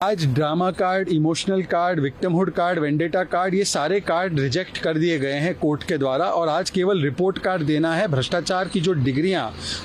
आज drama card, emotional card, victimhood card, vendetta card, ये सारे कार्ड रिजेक्ट कर दिए गए हैं कोर्ट के द्वारा और आज केवल रिपोर्ट कार्ड देना है। भ्रष्टाचार की जो डिग्रियां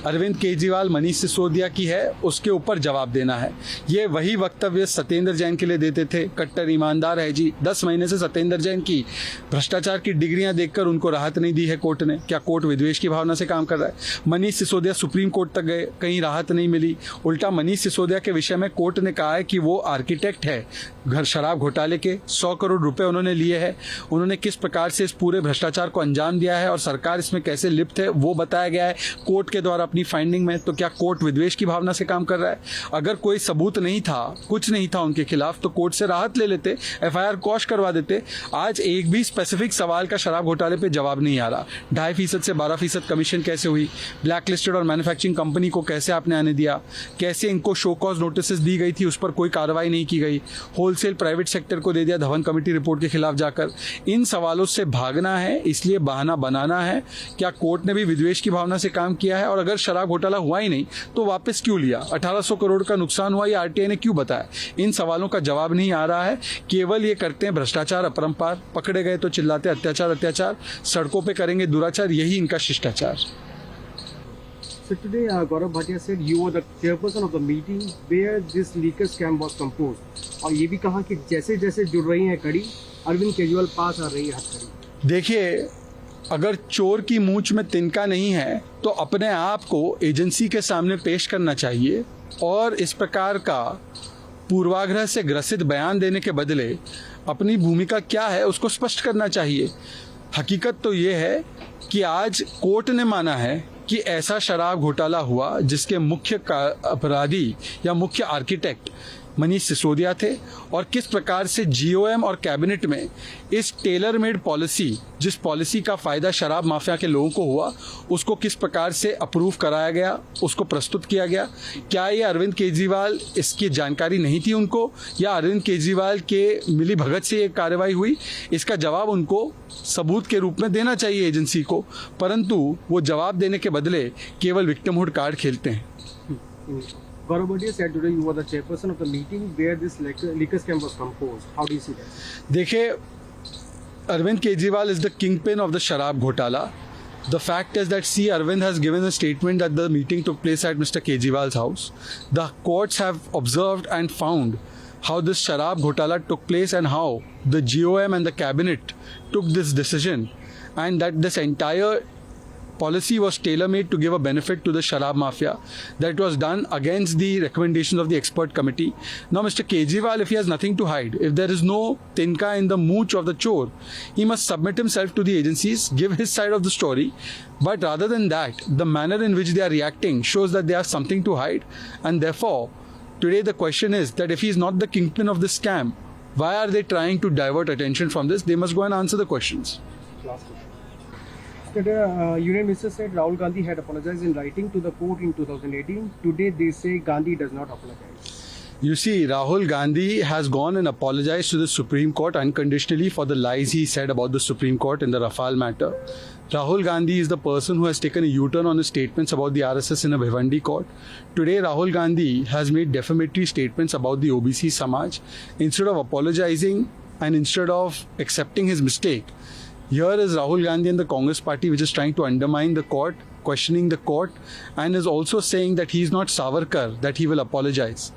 अरविंद केजरीवाल, मनीष सिसोदिया की है उसके ऊपर जवाब देना है। ये वही वक्तव्य सत्येंद्र जैन के लिए देते थे। कट्टर ईमानदार है जी। 10 महीने से सत्येंद्र जैन की भ्रष्टाचार की डिग्रियां देखकर उनको राहत नहीं दी है कोर्ट ने। क्या कोर्ट विद्वेष की भावना से काम कर रहा है? मनीष सिसोदिया सुप्रीम कोर्ट तक गए, कहीं राहत नहीं मिली। उल्टा मनीष सिसोदिया के विषय में कोर्ट ने कहा है कि वो आर्किटेक्ट है घर शराब घोटाले के। 100 करोड़ रुपए उन्होंने लिए हैं। उन्होंने किस प्रकार से इस पूरे भ्रष्टाचार को अंजाम दिया है और सरकार इसमें कैसे लिप्त है वो बताया गया है कोर्ट के द्वारा अपनी फाइंडिंग में। तो क्या कोर्ट विद्वेष की भावना से काम कर रहा है? अगर कोई सबूत नहीं था, कुछ नहीं था उनके खिलाफ, तो कोर्ट से राहत ले लेते, FIR क्वॉश करवा देते। आज एक भी स्पेसिफिक सवाल का शराब घोटाले पे जवाब नहीं आ रहा। 2.5% से 12% कमीशन कैसे हुई? ब्लैक लिस्टेड और मैन्युफैक्चरिंग कंपनी को कैसे आपने आने दिया? कैसे इनको शो कॉज नोटिस दी गई थी, उस पर कोई कार्रवाई नहीं की गई? होलसेल प्राइवेट सेक्टर को दे दिया धवन कमेटी रिपोर्ट के खिलाफ जाकर। इन सवालों से भागना है, इसलिए बहाना बनाना है। क्या कोर्ट ने भी विद्वेष की भावना से काम किया है? और अगर शराब घोटाला हुआ ही नहीं तो वापस क्यों लिया? 1800 करोड़ का नुकसान हुआ, ये RTI ने क्यों बताया? इन सवालों का जवाब नहीं आ रहा है। केवल ये करते हैं भ्रष्टाचार अपरंपार, पकड़े गए तो चिल्लाते अत्याचार अत्याचार, सड़कों पे करेंगे दुराचार, यही इनका शिष्टाचार। So today, Gaurav Bhatia said you were the chairperson of the meeting where this leaker scam was composed. और ये भी कहा कि जैसे जैसे जुड़ रही है कड़ी, अरविंद केजरीवाल पास आ रही है हथकड़ी। देखिए, अगर चोर की मूंछ में तिनका नहीं है तो अपने आप को एजेंसी के सामने पेश करना चाहिए और इस प्रकार का पूर्वाग्रह से ग्रसित बयान देने के बदले अपनी भूमिका क्या है उसको स्पष्ट करना चाहिए। हकीकत तो ये है कि आज कोर्ट ने माना है कि ऐसा शराब घोटाला हुआ जिसके मुख्य अपराधी या मुख्य आर्किटेक्ट मनीष सिसोदिया थे और किस प्रकार से GOM और कैबिनेट में इस टेलर मेड पॉलिसी, जिस पॉलिसी का फायदा शराब माफिया के लोगों को हुआ, उसको किस प्रकार से अप्रूव कराया गया, उसको प्रस्तुत किया गया। क्या ये अरविंद केजरीवाल, इसकी जानकारी नहीं थी उनको, या अरविंद केजरीवाल के मिली भगत से ये कार्रवाई हुई? इसका जवाब उनको सबूत के रूप में देना चाहिए एजेंसी को, परंतु वो जवाब देने के बदले केवल विक्टिमहुड कार्ड खेलते हैं। Gaurav Bhatia said today you were the chairperson of the meeting where this leaker scam was composed. How do you see that? देखिए, Arvind Kejriwal is the kingpin of the Sharab Ghotala. The fact is that Arvind has given a statement that the meeting took place at Mr. Kejriwal's house. The courts have observed and found how this Sharab Ghotala took place and how the GOM and the cabinet took this decision, and that this entire policy was tailor-made to give a benefit to the Sharab Mafia, that was done against the recommendations of the expert committee. Now Mr. Kejriwal, if he has nothing to hide, if there is no tinka in the mooch of the chore, he must submit himself to the agencies, give his side of the story. But rather than that, the manner in which they are reacting shows that they have something to hide, and therefore today the question is that if he is not the kingpin of this scam, why are they trying to divert attention from this? They must go and answer the questions. Last question. Today, Union Minister said Rahul Gandhi had apologized in writing to the court in 2018. Today they say Gandhi does not apologize. You see, Rahul Gandhi has gone and apologized to the Supreme Court unconditionally for the lies he said about the Supreme Court in the Rafale matter. Rahul Gandhi is the person who has taken a U-turn on his statements about the RSS in a Bhiwandi court. Today, Rahul Gandhi has made defamatory statements about the OBC Samaj. Instead of apologizing and instead of accepting his mistake, here is Rahul Gandhi and the Congress party which is trying to undermine the court, questioning the court, and is also saying that he is not Savarkar, that he will apologize.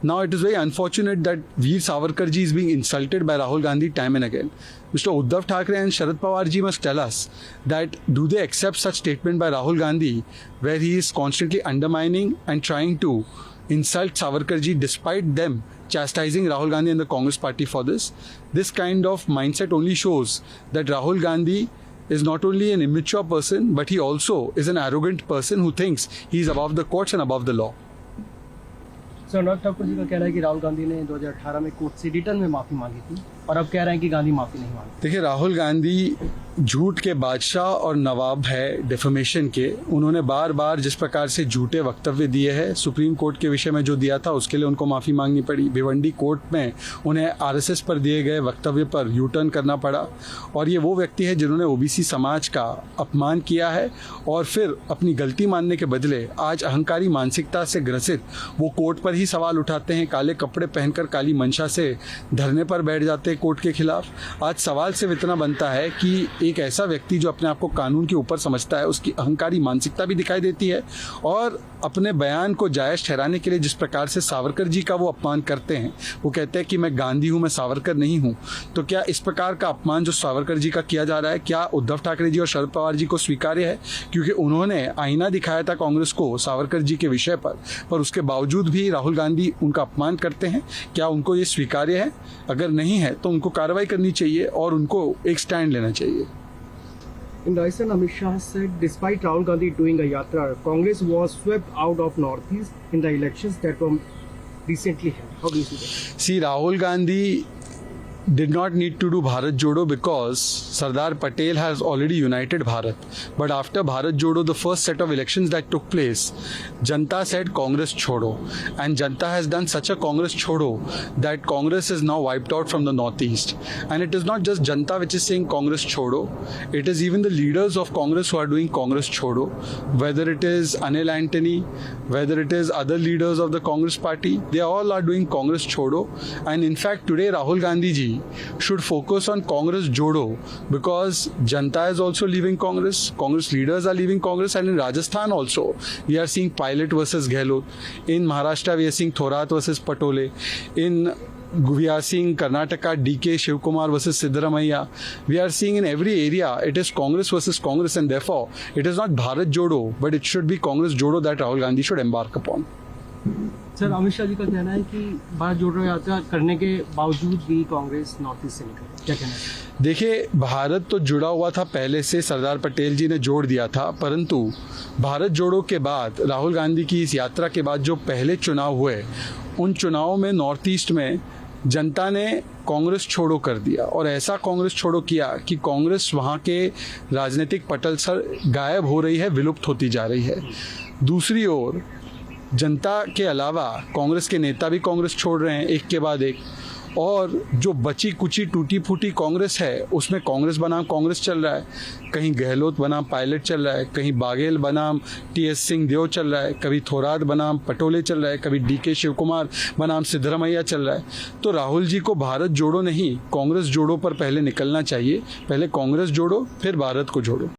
Now it is very unfortunate that Veer Savarkar ji is being insulted by Rahul Gandhi time and again. Mr. Uddhav Thackeray and Sharad Pawar ji must tell us that do they accept such statement by Rahul Gandhi where he is constantly undermining and trying to insult Savarkar ji despite them chastising Rahul Gandhi and the Congress party for this. This kind of mindset only shows that Rahul Gandhi is not only an immature person, but he also is an arrogant person who thinks he is above the courts and above the law. Sir Anurag Thakur ji का कहना है कि राहुल गांधी ने 2018 में court से return में माफी मांगी थी। और अब कह रहे हैं कि गांधी माफी नहीं मांगते। देखिए, राहुल गांधी झूठ के बादशाह और नवाब है डिफेमेशन के। उन्होंने बार बार जिस प्रकार से झूठे वक्तव्य दिए हैं, सुप्रीम कोर्ट के विषय में जो दिया था उसके लिए उनको माफ़ी मांगनी पड़ी। भिवंडी कोर्ट में उन्हें आरएसएस पर दिए गए वक्तव्य पर यू टर्न करना पड़ा। और ये वो व्यक्ति है जिन्होंने ओबीसी समाज का अपमान किया है और फिर अपनी गलती मानने के बदले आज अहंकारी मानसिकता से ग्रसित वो कोर्ट पर ही सवाल उठाते हैं, काले कपड़े पहनकर काली मंशा से धरने पर बैठ जाते हैं कोर्ट के खिलाफ। आज सवाल सिर्फ इतना बनता है कि एक ऐसा व्यक्ति जो अपने आप को कानून के ऊपर समझता है, उसकी अहंकारी मानसिकता भी दिखाई देती है। और अपने बयान को जायज़ ठहराने के लिए जिस प्रकार से सावरकर जी का वो अपमान करते हैं, वो कहते हैं कि मैं गांधी हूँ, मैं सावरकर नहीं हूँ। तो क्या इस प्रकार का अपमान जो सावरकर जी का किया जा रहा है, क्या उद्धव ठाकरे जी और शरद पवार जी को स्वीकार्य है? क्योंकि उन्होंने आईना दिखाया था कांग्रेस को सावरकर जी के विषय पर उसके बावजूद भी राहुल गांधी उनका अपमान करते हैं। क्या उनको ये स्वीकार्य है? अगर नहीं है तो उनको कार्रवाई करनी चाहिए और उनको एक स्टैंड लेना चाहिए। In Rajasthan, Amit Shah said, despite Rahul Gandhi doing a yatra, Congress was swept out of Northeast in the elections that were recently held. How do you see that? See, Rahul Gandhi did not need to do Bharat Jodo because Sardar Patel has already united Bharat. But after Bharat Jodo, the first set of elections that took place, Janta said Congress Chodo. And Janta has done such a Congress Chodo that Congress is now wiped out from the Northeast. And it is not just Janta which is saying Congress Chodo. It is even the leaders of Congress who are doing Congress Chodo. Whether it is Anil Antony, whether it is other leaders of the Congress party, they all are doing Congress Chodo. And in fact, today Rahul Gandhi ji should focus on Congress Jodo because Janta is also leaving Congress, Congress leaders are leaving Congress, and in Rajasthan also we are seeing Pilot versus Gehlot. In Maharashtra we are seeing Thorat versus Patole. We are seeing Karnataka DK Shivkumar versus Siddaramaiah. We are seeing in every area it is Congress versus Congress, and therefore it is not Bharat Jodo but it should be Congress Jodo that Rahul Gandhi should embark upon. Sir, Amit Shah ji का कहना है कि भारत जोड़ो यात्रा करने के बावजूद भी कांग्रेस नॉर्थ ईस्ट से निकली। क्या कहना है? देखिए, भारत तो जुड़ा हुआ था पहले से, सरदार पटेल जी ने जोड़ दिया था, परंतु भारत जोड़ो के बाद राहुल गांधी की इस यात्रा के बाद जो पहले चुनाव हुए, उन चुनावों में नॉर्थ ईस्ट में जनता ने कांग्रेस छोड़ो कर दिया। और ऐसा कांग्रेस छोड़ो किया कि कांग्रेस वहाँ के राजनीतिक पटल से गायब हो रही है, विलुप्त होती जा रही है। दूसरी ओर जनता के अलावा कांग्रेस के नेता भी कांग्रेस छोड़ रहे हैं एक के बाद एक, और जो बची कुची टूटी फूटी कांग्रेस है उसमें कांग्रेस बनाम कांग्रेस चल रहा है। कहीं गहलोत बनाम पायलट चल रहा है, कहीं बाघेल बनाम टीएस सिंहदेव चल रहा है, कभी थोरात बनाम पटोले चल रहा है, कभी डीके शिवकुमार बनाम सिद्धरमैया चल रहा है। तो राहुल जी को भारत जोड़ो नहीं, कांग्रेस जोड़ो पर पहले निकलना चाहिए। पहले कांग्रेस जोड़ो, फिर भारत को जोड़ो।